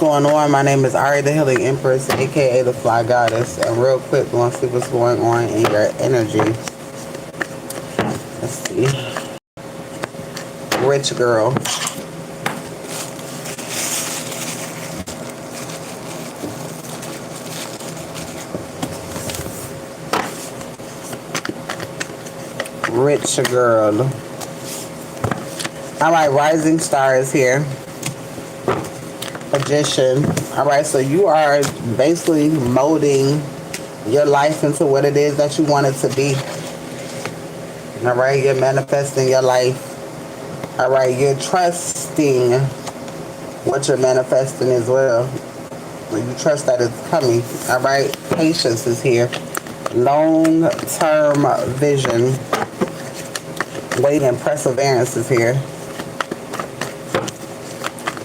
going on? My name is Ari, the Healing Empress, aka the Fly Goddess. And real quick, we want to see what's going on in your energy. Let's see. Rich girl. Rich girl. Alright, rising star is here. Magician. Alright, so you are basically molding your life into what it is that you want it to be. Alright, you're manifesting your life. Alright, you're trusting what you're manifesting as well. You trust that it's coming. Alright, patience is here. Long-term vision. Waiting and perseverance is here.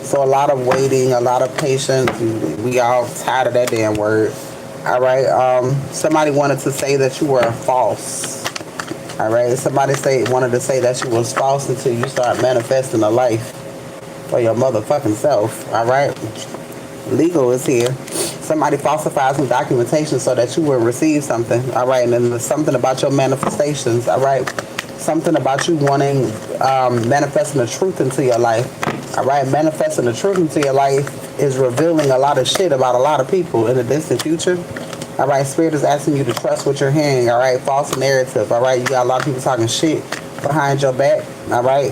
So a lot of waiting, a lot of patience. We all tired of that damn word. All right. Somebody wanted to say that you were false. All right. Somebody wanted to say that you was false until you start manifesting a life for your motherfucking self. All right. Legal is here. Somebody falsified some documentation so that you will receive something. All right. And then there's something about your manifestations. All right. Something about you wanting, manifesting the truth into your life. All right, manifesting the truth into your life is revealing a lot of shit about a lot of people in the distant future. All right, Spirit is asking you to trust what you're hearing. All right, false narrative. All right, you got a lot of people talking shit behind your back. All right,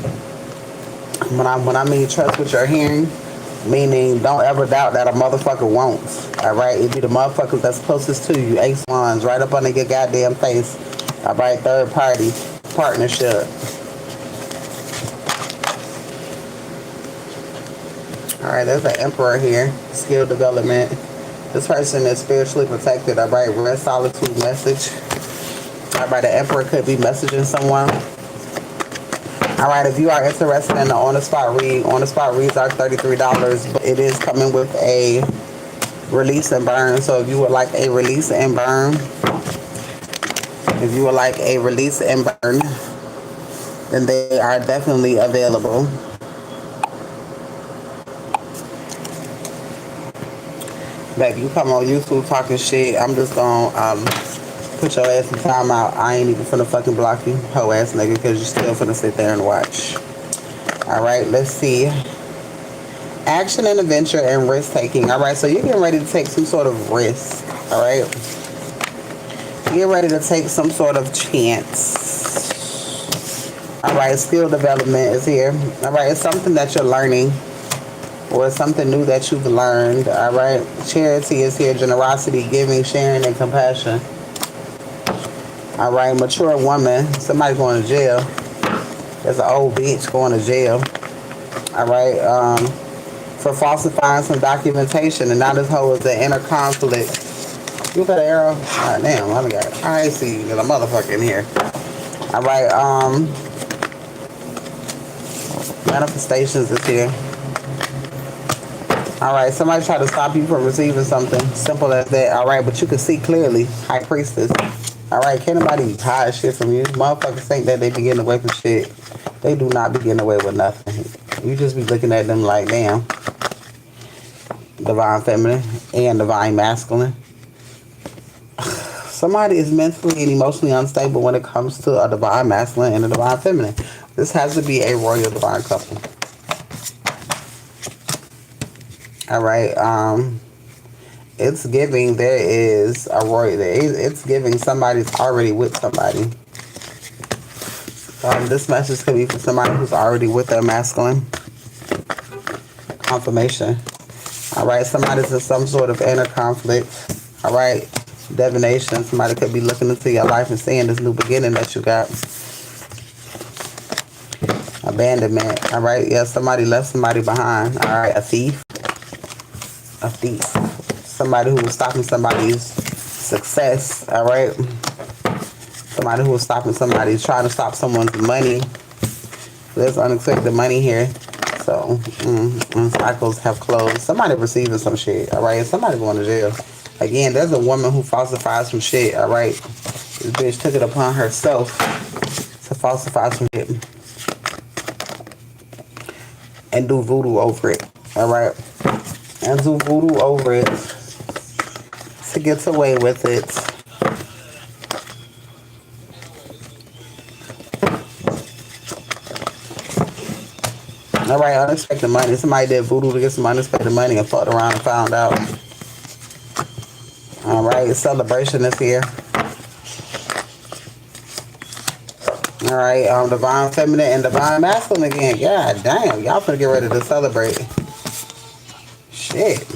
when I mean trust what you're hearing, meaning don't ever doubt that a motherfucker won't. All right, it be the motherfuckers that's closest to you, ace ones, right up under your goddamn face. All right, third party partnership. Alright, there's an emperor here. Skill development. This person is spiritually protected. Alright, red solitude message. Alright, the emperor could be messaging someone. Alright, if you are interested in the on-the-spot read, on-the-spot reads are $33. But it is coming with a release and burn. So if you would like a release and burn, then they are definitely available. Back, you come on YouTube talking shit, I'm just gonna put your ass in timeout. I ain't even finna fucking block you, hoe ass nigga, because you still finna sit there and watch. Alright, let's see. Action and adventure and risk taking. Alright, so you're getting ready to take some sort of risk. Alright. You're ready to take some sort of chance. Alright, skill development is here. Alright, it's something that you're learning. Or something new that you've learned. All right, charity is here. Generosity, giving, sharing, and compassion. All right, mature woman. Somebody going to jail. There's an old bitch going to jail. All right, for falsifying some documentation, and now this hoe is an inner conflict. You got an arrow? All right, damn, I see you. There's a motherfucker in here. All right, manifestations is here. Alright, somebody tried to stop you from receiving something. Simple as that. Alright, but you can see clearly. High priestess. Alright, can't nobody hide shit from you. Motherfuckers think that they be getting away from shit. They do not be getting away with nothing. You just be looking at them like, damn. Divine feminine and divine masculine. Somebody is mentally and emotionally unstable when it comes to a divine masculine and a divine feminine. This has to be a royal divine couple. All right, it's giving there is a royal. It's giving somebody's already with somebody. This message could be for somebody who's already with their masculine. Confirmation. All right, somebody's in some sort of inner conflict. All right, divination. Somebody could be looking into your life and seeing this new beginning that you got. Abandonment. All right, yeah, somebody left somebody behind. All right, a thief. A thief. Somebody who was stopping somebody's success. All right. Somebody who was stopping somebody, trying to stop someone's money. There's unexpected money here. So, cycles have closed. Somebody receiving some shit. All right. Somebody going to jail. Again, there's a woman who falsified some shit. All right. This bitch took it upon herself to falsify some shit and do voodoo over it. All right. and do voodoo over it to get away with it. All right, unexpected money. Somebody did voodoo to get some unexpected money and fucked around and found out. All right, celebration is here. All right, divine feminine and divine masculine again. God damn, y'all finna get ready to celebrate. Shit.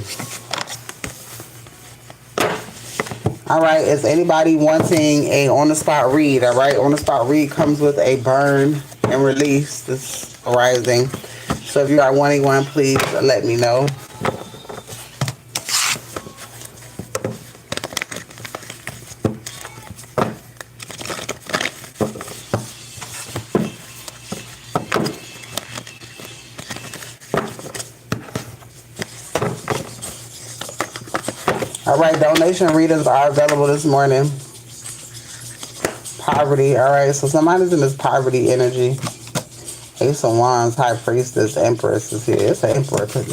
All right, is anybody wanting a on-the-spot read? All right, on-the-spot read comes with a burn and release this arising. So if you are wanting one, please let me know. All right, donation readings are available this morning. Poverty. All right, so somebody's in this poverty energy. Ace of Wands, High Priestess, Empress is here. It's an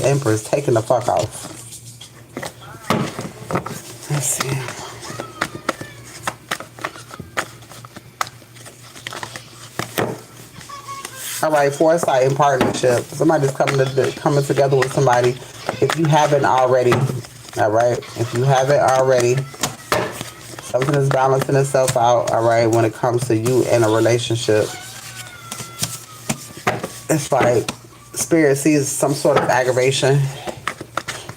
Empress taking the fuck off. Let's see. All right, foresight and partnership. Somebody's coming together with somebody. If you haven't already, all right. If you haven't already, something is balancing itself out. All right, when it comes to you and a relationship. It's like spirit sees some sort of aggravation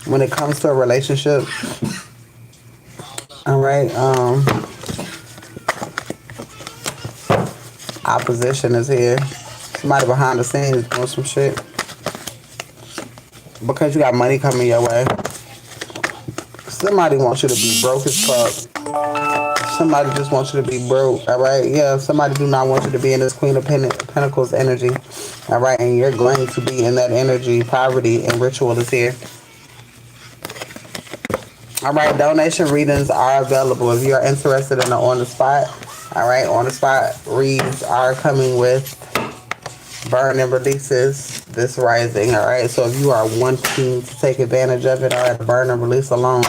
when it comes to a relationship. All right. Opposition is here. Somebody behind the scenes doing some shit because you got money coming your way. Somebody wants you to be broke as fuck. Somebody just wants you to be broke, all right? Yeah, somebody do not want you to be in this Queen of Pentacles energy, all right? And you're going to be in that energy. Poverty and ritual is here. All right, donation readings are available if you are interested in the on-the-spot. All right, on-the-spot reads are coming with burn and releases this rising, all right? So if you are wanting to take advantage of it, all right, burn and release alone.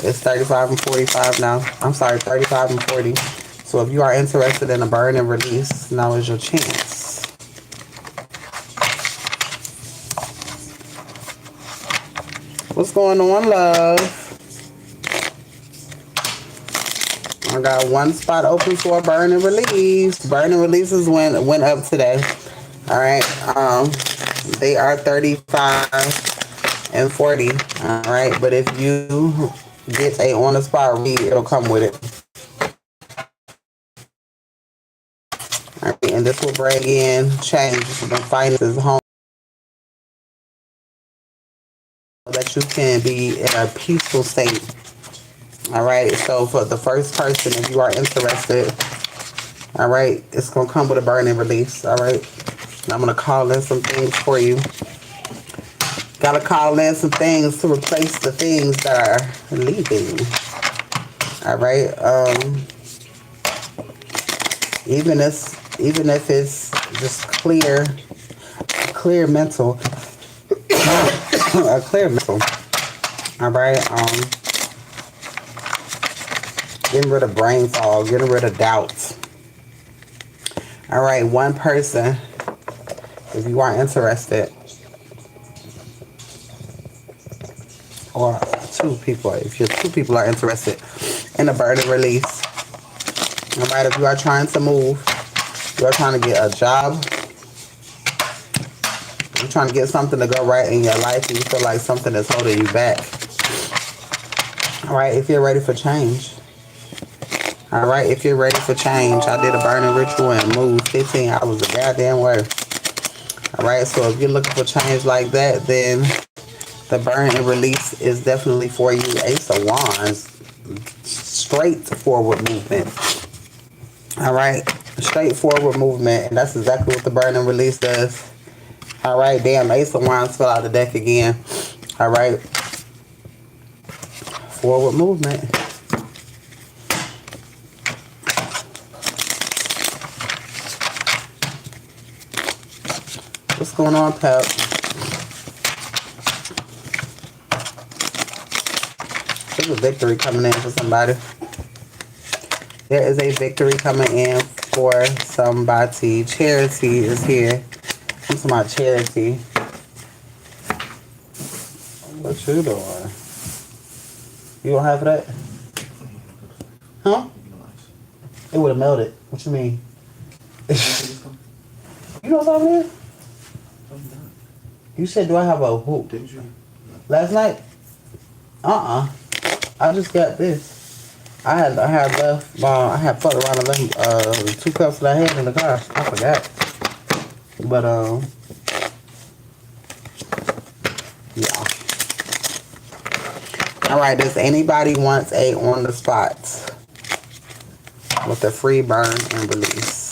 It's 35 and 45 now. I'm sorry, 35 and 40. So if you are interested in a burn and release, now is your chance. What's going on, love? I got one spot open for a burn and release. Burn and releases went up today. All right. They are 35 and 40. All right. But if you get a on-the-spot read, it'll come with it. All right, and this will bring in change the finances home so that you can be in a peaceful state. All right, so for the first person, if you are interested, all right, it's going to come with a burn and release. All right, and I'm going to call in some things for you. Got to call in some things to replace the things that are leaving. All right, even if it's just clear mental, a clear mental. All right, getting rid of brain fog, getting rid of doubts. All right, one person, if you are interested, or two people, if you're two people are interested in a burn and release. All right, if you are trying to move, you are trying to get a job, you're trying to get something to go right in your life and you feel like something is holding you back. All right, if you're ready for change. All right, if you're ready for change, I did a burning ritual and moved 15 hours a goddamn way. All right, so if you're looking for change like that, then the burn and release is definitely for you. Ace of Wands, straightforward movement. All right, straightforward movement, and that's exactly what the burn and release does. All right, damn, Ace of Wands fell out the deck again. All right, forward movement. What's going on, Pep? think a victory coming in for somebody. There is a victory coming in for somebody. Charity is here. I'm talking about Charity. What you doing? You don't have that? Huh? It would have melted. What you mean? You know what's over there? You said, do I have a hoop? Did you? Last night? I just got this. I had left. I had fucked around and left the 2 cups that I had in the car. I forgot. But yeah. All right. Does anybody want a on the spot with a free burn and release?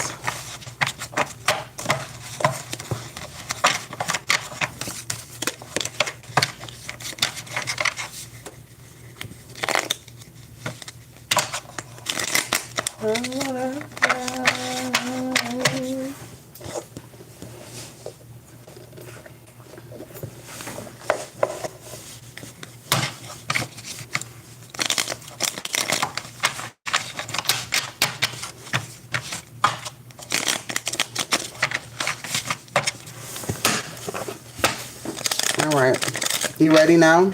All right, you ready now?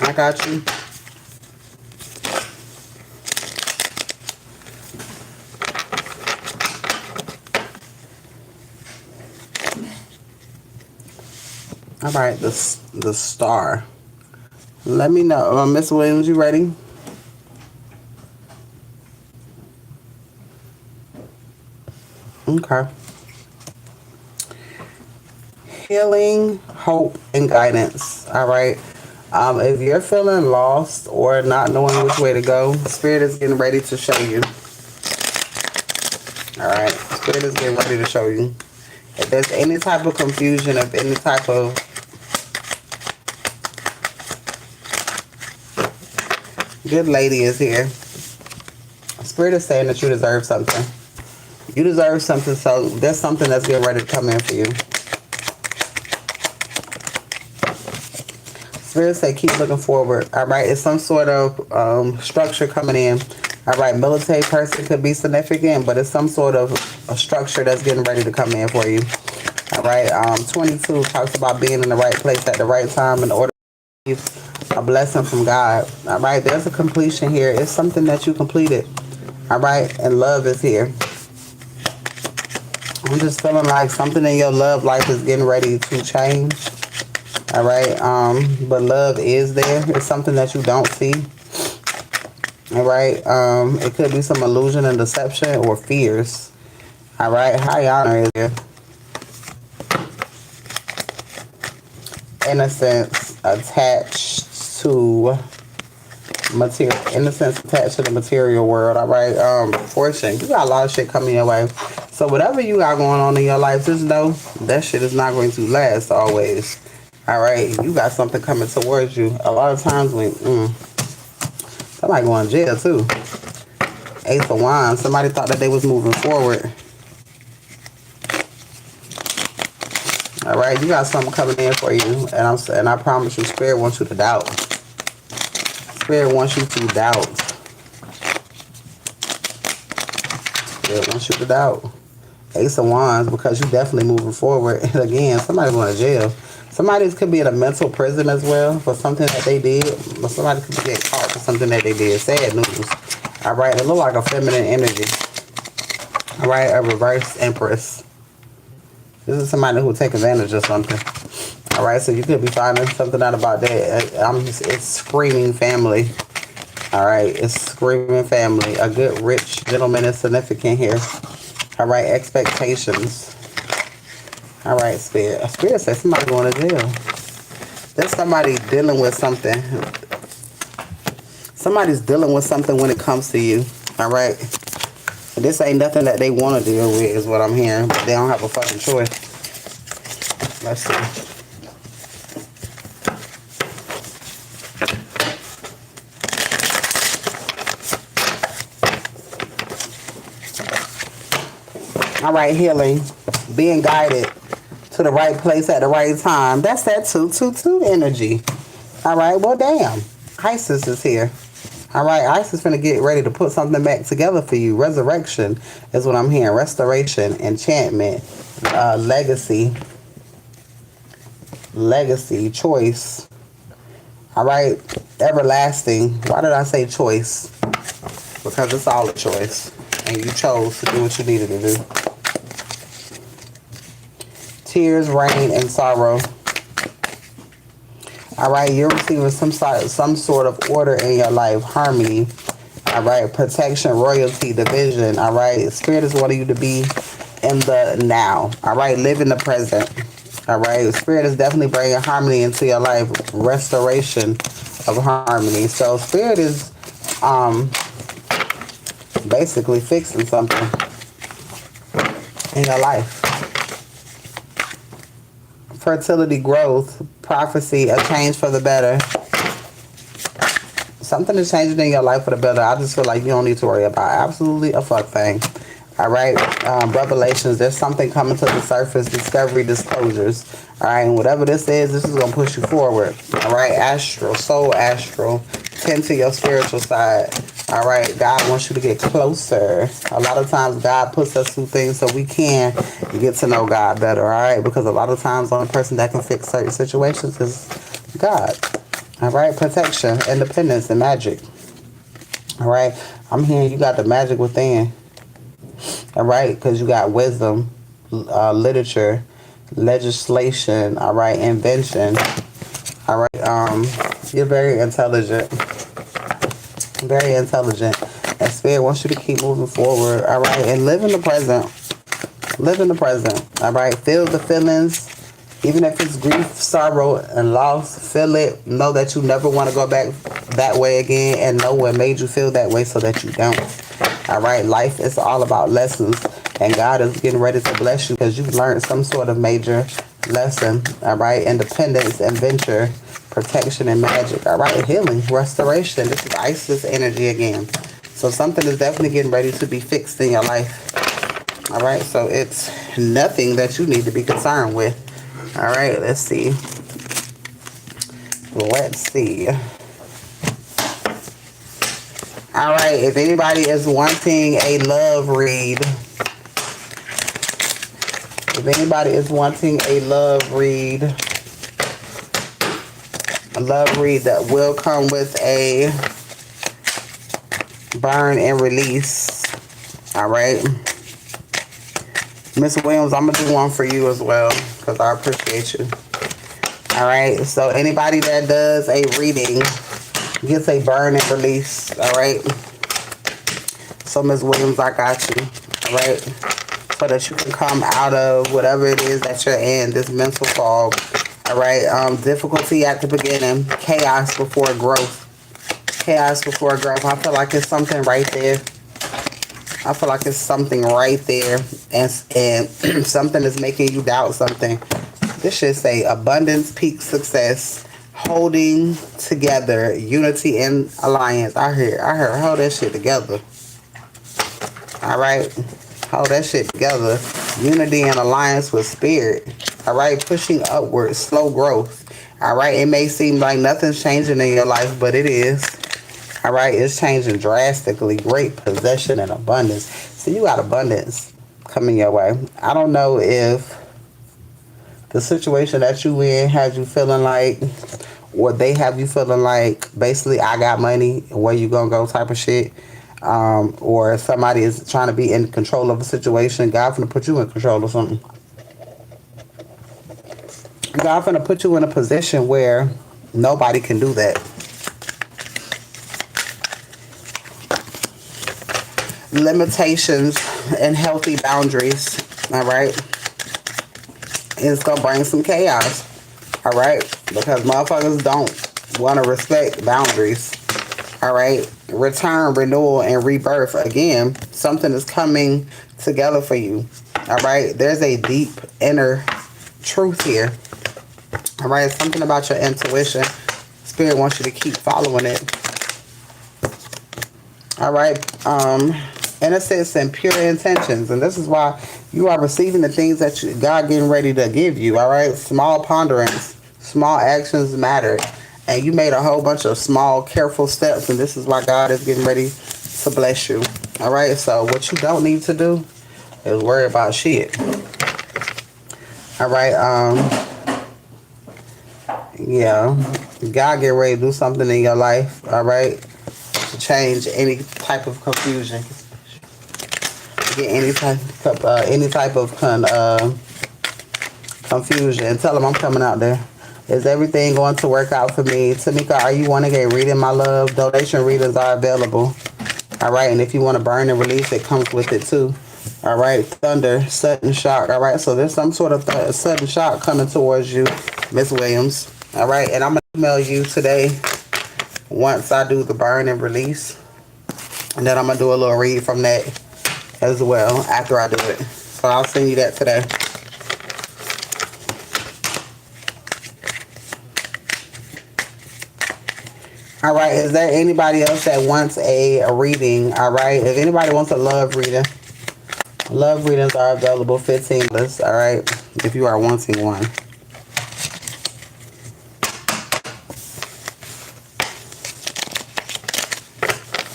I got you. All right, the star. Let me know, Miss Williams, you ready? Okay. Healing, hope, and guidance. All right. If you're feeling lost or not knowing which way to go, Spirit is getting ready to show you. All right. Spirit is getting ready to show you. If there's any type of confusion, if any type of good lady is here. Spirit is saying that you deserve something. You deserve something, so there's something that's getting ready to come in for you. Spirit say keep looking forward. All right, it's some sort of structure coming in. All right, military person could be significant, but it's some sort of a structure that's getting ready to come in for you. All right, 22 talks about being in the right place at the right time in order to receive a blessing from God. All right, there's a completion here. It's something that you completed. All right, and love is here. I'm just feeling like something in your love life is getting ready to change. All right, but love is there. It's something that you don't see. All right, it could be some illusion and deception or fears. All right, high honor is there. Innocence attached to material. Innocence attached to the material world. All right, fortune. You got a lot of shit coming your way. So whatever you got going on in your life, just know that shit is not going to last always. All right, you got something coming towards you. A lot of times when somebody going to jail too. Ace of Wands. Somebody thought that they was moving forward. All right, you got something coming in for you, and I promise you, Spirit wants you to doubt. Spirit wants you to doubt. Spirit wants you to doubt. Ace of Wands, because you definitely moving forward. And again, somebody going to jail. Somebody could be in a mental prison as well for something that they did. But somebody could get caught for something that they did. Sad news. All right, it look like a feminine energy. All right, a reverse empress. This is somebody who will take advantage of something. All right, so you could be finding something out about that. It's screaming family. All right, it's screaming family. A good, rich gentleman is significant here. All right, expectations. All right, Spirit. Spirit says somebody going to jail. There's somebody dealing with something. Somebody's dealing with something when it comes to you. All right. This ain't nothing that they want to deal with is what I'm hearing. But they don't have a fucking choice. Let's see. All right, healing. Being guided to the right place at the right time. That's that 222 energy. All right, well, damn. Isis is here. All right, Isis is finna get ready to put something back together for you. Resurrection is what I'm hearing. Restoration, enchantment, legacy, choice. All right, everlasting. Why did I say choice? Because it's all a choice, and you chose to do what you needed to do. Tears, rain, and sorrow. All right, you're receiving some sort of order in your life, harmony. All right, protection, royalty, division. All right, Spirit is wanting you to be in the now. All right, live in the present. All right, Spirit is definitely bringing harmony into your life, restoration of harmony. So Spirit is basically fixing something in your life. Fertility, growth, prophecy, a change for the better. Something is changing in your life for the better. I just feel like you don't need to worry about absolutely a fuck thing. All right, revelations, there's something coming to the surface, discovery, disclosures. All right, and whatever this is going to push you forward. All right, astral, soul astral, tend to your spiritual side. All right, God wants you to get closer. A lot of times God puts us through things so we can get to know God better. All right, because a lot of times the only person that can fix certain situations is God. All right, protection, independence, and magic. All right, I'm hearing you got the magic within. All right, because you got wisdom, literature, legislation. All right, invention. All right, you're very intelligent. Very intelligent. And Spirit wants you to keep moving forward. All right, and live in the present. Live in the present. All right, feel the feelings. Even if it's grief, sorrow, and loss, feel it. Know that you never want to go back that way again, and know what made you feel that way so that you don't. All right, life is all about lessons, and God is getting ready to bless you because you've learned some sort of major lesson. All right, independence, adventure, protection, and magic. All right, healing, restoration. This is Isis energy again. So something is definitely getting ready to be fixed in your life. All right, so it's nothing that you need to be concerned with. All right, let's see. Let's see. All right, if anybody is wanting a love read, a love read that will come with a burn and release. All right. Miss Williams, I'm going to do one for you as well because I appreciate you. All right. So anybody that does a reading gets a burn and release. All right. So Miss Williams, I got you. All right. So that you can come out of whatever it is that you're in, this mental fog. All right. Difficulty at the beginning. Chaos before growth. Chaos before growth. I feel like it's something right there. And something is making you doubt something. This should say abundance, peak success, holding together, unity and alliance. I heard, hold that shit together. All right, hold that shit together. Unity and alliance with spirit. All right, pushing upward, slow growth. All right, it may seem like nothing's changing in your life, but it is. All right, it's changing drastically. Great possession and abundance. So you got abundance coming your way. I don't know if the situation that you in has you feeling like, or they have you feeling like, basically, I got money, where you gonna go type of shit. Or somebody is trying to be in control of a situation. God finna put you in control of something. God finna put you in a position where nobody can do that. Limitations and healthy boundaries. All right. It's gonna bring some chaos. All right. Because motherfuckers don't want to respect boundaries. All right. Return, renewal, and rebirth. Again, something is coming together for you. All right. There's a deep inner truth here. All right. Something about your intuition. Spirit wants you to keep following it. All right. Innocence and pure intentions. And this is why you are receiving the things that God getting ready to give you. All right. Small ponderance. Small actions matter. And you made a whole bunch of small, careful steps, and this is why God is getting ready to bless you. All right, so what you don't need to do is worry about shit. All right, yeah, God get ready to do something in your life. All right, to change any type of confusion, get any type of confusion. Tell them I'm coming out there. Is everything going to work out for me? Tamika, are you wanting a reading, my love? Donation readings are available. All right, and if you want to burn and release, it comes with it too. All right, thunder, sudden shock. All right, so there's some sort of sudden shock coming towards you, Miss Williams. All right, and I'm going to email you today once I do the burn and release. And then I'm going to do a little read from that as well after I do it. So I'll send you that today. All right, is there anybody else that wants a reading? All right, if anybody wants a love reading, love readings are available, $15. All right, if you are wanting one.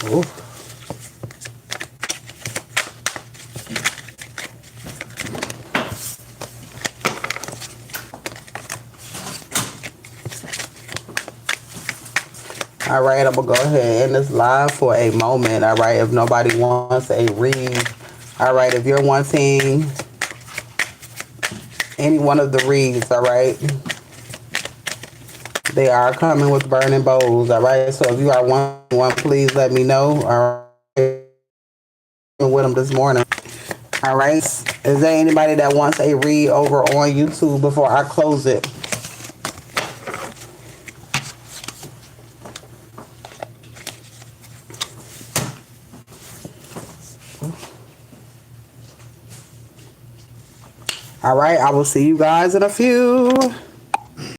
Ooh. All right, I'm going to go ahead and end this live for a moment. All right, if nobody wants a read. All right, if you're wanting any one of the reads, all right, they are coming with burning bowls. All right, so if you are wanting one, please let me know. All right, with them this morning. All right, is there anybody that wants a read over on YouTube before I close it? All right, I will see you guys in a few.